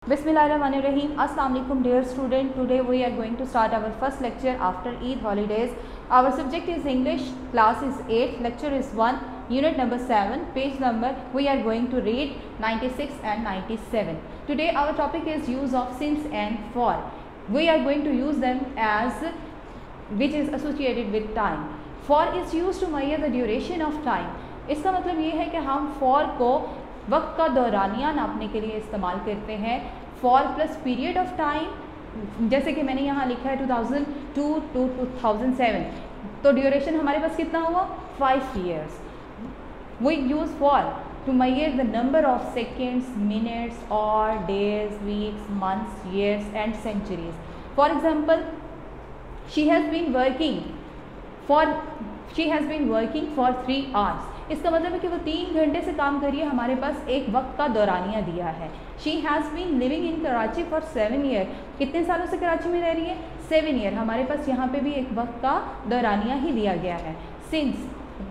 Bismillahirrahmanirrahim. Assalamu alaikum dear student. Today we are going to start our first lecture after Eid holidays. Our subject is English, class is 8, lecture is 1, unit number 7, page number we are going to read 96 and 97. Today our topic is use of since and for. We are going to use them as which is associated with time. For is used to measure the duration of time. इसका मतलब ये है कि हम for को वक्त का दौरानिया नापने के लिए इस्तेमाल करते हैं. For plus period of time, जैसे कि मैंने यहाँ लिखा है 2002 to 2007, तो ड्यूरेशन हमारे पास कितना हुआ 5 years. We use for to measure the number of seconds, minutes और days, weeks, months, years and centuries. For example, she has been working for 3 hours. इसका मतलब है कि वो 3 घंटे से काम करिए, हमारे पास एक वक्त का दौरानिया दिया है. She has been living in Karachi for 7 years. कितने सालों से कराची में रह रही है 7 years. हमारे पास यहाँ पे भी एक वक्त का दौरानिया ही दिया गया है. Since,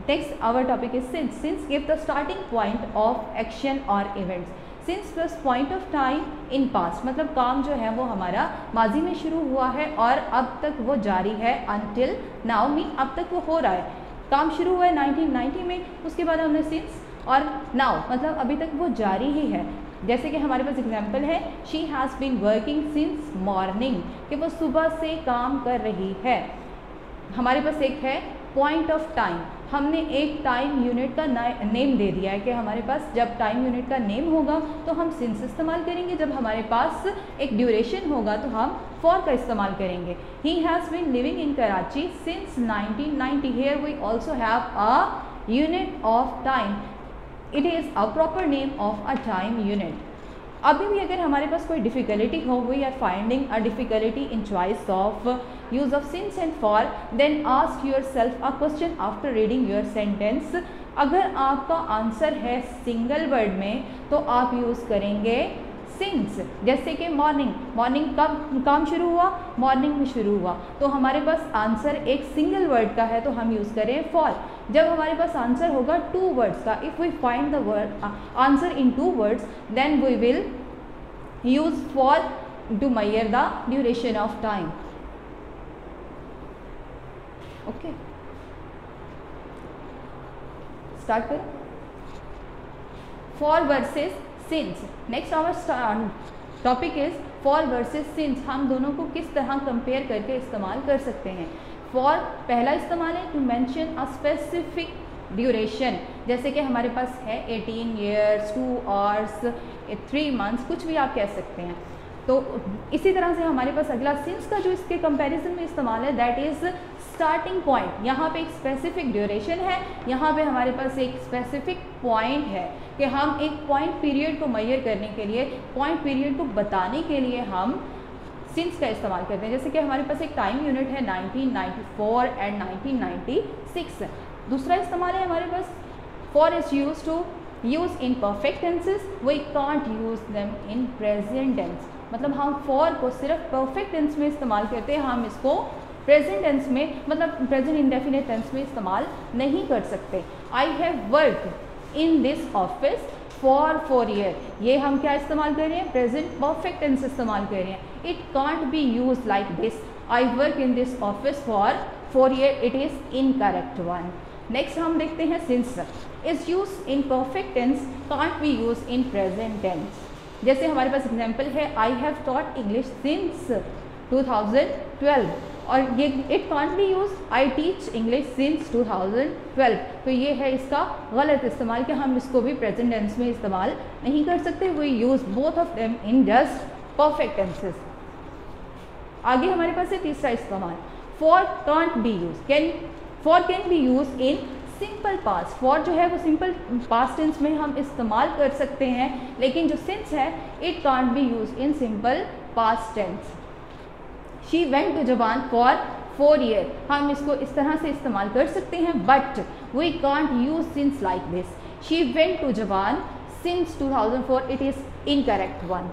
next our topic is since. Since give the starting point of action और events. Since plus point of time in past, मतलब काम जो है वो हमारा माजी में शुरू हुआ है और अब तक वो जारी है. अनटिल नाउ मीन अब तक वो हो रहा है. काम शुरू हुआ है 1990 में, उसके बाद हमने सिंस और नाउ मतलब अभी तक वो जारी ही है. जैसे कि हमारे पास एग्जांपल है, she has been working since morning, कि वो सुबह से काम कर रही है. हमारे पास एक है पॉइंट ऑफ टाइम. हमने एक टाइम यूनिट का नेम दे दिया है कि हमारे पास जब टाइम यूनिट का नेम होगा तो हम सिंस इस्तेमाल करेंगे, जब हमारे पास एक ड्यूरेशन होगा तो हम फॉर का इस्तेमाल करेंगे. He has been living in Karachi since 1990. Here we also have a unit of time. It is a proper name of a time unit. अभी भी अगर हमारे पास कोई डिफ़िकल्टी हो, we are finding a difficulty in choice of use of since and for, then ask yourself a question after reading your sentence. अगर आपका answer है सिंगल वर्ड में तो आप यूज़ करेंगे सिंस. जैसे कि मॉर्निंग कब काम शुरू हुआ, मॉर्निंग में शुरू हुआ, तो हमारे पास आंसर एक सिंगल वर्ड का है तो हम यूज़ करें फॉर. जब हमारे पास आंसर होगा 2 words का, if we find the word answer in 2 words, then we will use for to measure the duration of time. Okay, start करें. For versus since. Next our topic is for versus since. हम दोनों को किस तरह compare करके इस्तेमाल कर सकते हैं. फॉर पहला इस्तेमाल है to mention a specific duration, जैसे कि हमारे पास है 18 years, 2 hours, 3 months, कुछ भी आप कह सकते हैं. तो इसी तरह से हमारे पास अगला सिंस का जो इसके कंपैरिजन में इस्तेमाल है, दैट इज़ स्टार्टिंग पॉइंट. यहाँ पे एक स्पेसिफिक ड्यूरेशन है, यहाँ पे हमारे पास एक स्पेसिफिक पॉइंट है कि हम एक पॉइंट पीरियड को मेजर करने के लिए, पॉइंट पीरियड को बताने के लिए हम सिंस का इस्तेमाल करते हैं. जैसे कि हमारे पास एक टाइम यूनिट है 1994 एंड 1996. दूसरा इस्तेमाल है हमारे पास for is use to use in perfect tenses. We can't use them in present tense. मतलब हम फॉर को सिर्फ परफेक्ट टेंस में इस्तेमाल करते हैं, हम इसको प्रेजेंट टेंस में मतलब प्रेजेंट इंडेफिनिट टेंस में इस्तेमाल नहीं कर सकते. I have worked in this office for 4 years. ये हम क्या इस्तेमाल कर रहे हैं, प्रेजेंट परफेक्ट टेंस इस्तेमाल कर रहे हैं. It can't be use like this, I work in this office for 4 years. It is incorrect one. Next हम देखते हैं since. Is use in perfect tense, can't be use in present tense. जैसे हमारे पास एग्जाम्पल है, I have taught English since 2012, और ये it can't be use I teach English since 2012. तो ये है इसका गलत इस्तेमाल कि हम इसको भी प्रेजेंट टेंस में इस्तेमाल नहीं कर सकते. We use both of them in just perfect tenses. आगे हमारे पास है तीसरा इस्तेमाल, for can't be use. For can be use in simple past. For जो है वो सिंपल पास्ट टेंस में हम इस्तेमाल कर सकते हैं, लेकिन जो सिंस है it can't be use in simple past tense. She went to Japan for 4 years. हम इसको इस तरह से इस्तेमाल कर सकते हैं, but we can't use since like this. She went to Japan since 2004. It is incorrect one.